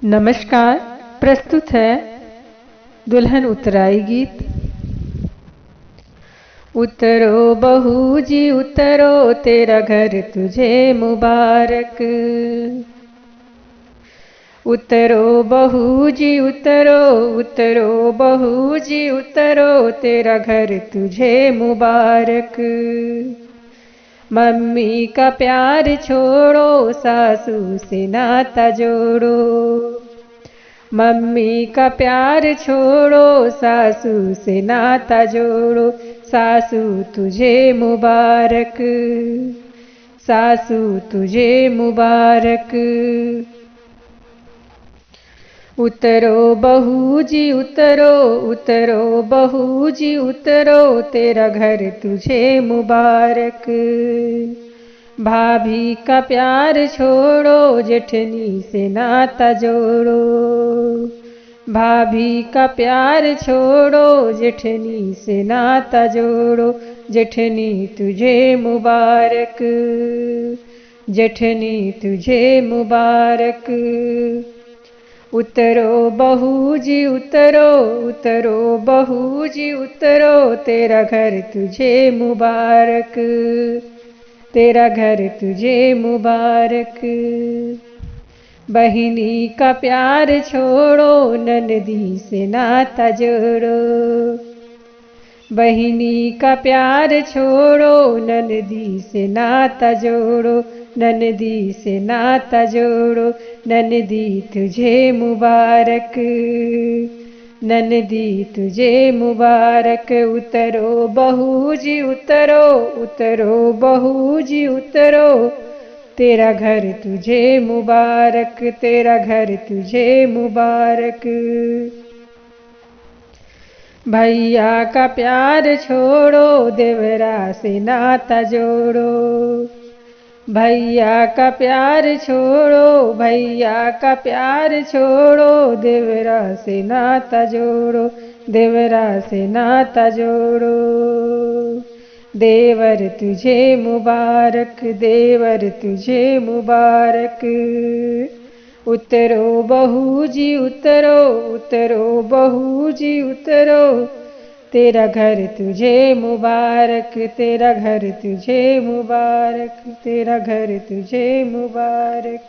नमस्कार। प्रस्तुत है दुल्हन उतराई गीत। उतरो बहू जी उतरो, तेरा घर तुझे मुबारक। उतरो बहू जी उतरो, उतरो बहू जी उतरो, तेरा घर तुझे मुबारक। मम्मी का प्यार छोड़ो, सासू से नाता जोड़ो। मम्मी का प्यार छोड़ो, सासू से नाता जोड़ो। सासू तुझे मुबारक, सासू तुझे मुबारक। उतरो बहू जी उतरो, उतरो बहू जी उतरो, तेरा घर तुझे मुबारक। भाभी का प्यार छोड़ो, जेठनी से नाता जोड़ो। भाभी का प्यार छोड़ो, जेठनी से नाता जोड़ो। जेठनी तुझे मुबारक, जेठनी तुझे मुबारक। उतरो बहू जी उतरो, उतरो बहू जी उतरो, तेरा घर तुझे मुबारक, तेरा घर तुझे मुबारक। बहिनी का प्यार छोड़ो, ननदी से नाता जोड़ो। बहिनी का प्यार छोड़ो, ननदी से नाता जोड़ो। ननदी से नाता जोड़ो, ननदी तुझे मुबारक, ननदी तुझे मुबारक। उतरो बहू जी उतरो, उतरो बहू जी उतरो, तेरा घर तुझे मुबारक, तेरा घर तुझे मुबारक। भैया का प्यार छोड़ो, देवरा से नाता जोड़ो। भैया का प्यार छोड़ो, भैया का प्यार छोड़ो, देवरा से नाता जोड़ो, देवरा से नाता जोड़ो। देवर तुझे मुबारक, देवर तुझे मुबारक। उतरो बहू जी उतरो, उतरो बहू जी उतरो, तेरा घर तुझे मुबारक, तेरा घर तुझे मुबारक, तेरा घर तुझे मुबारक।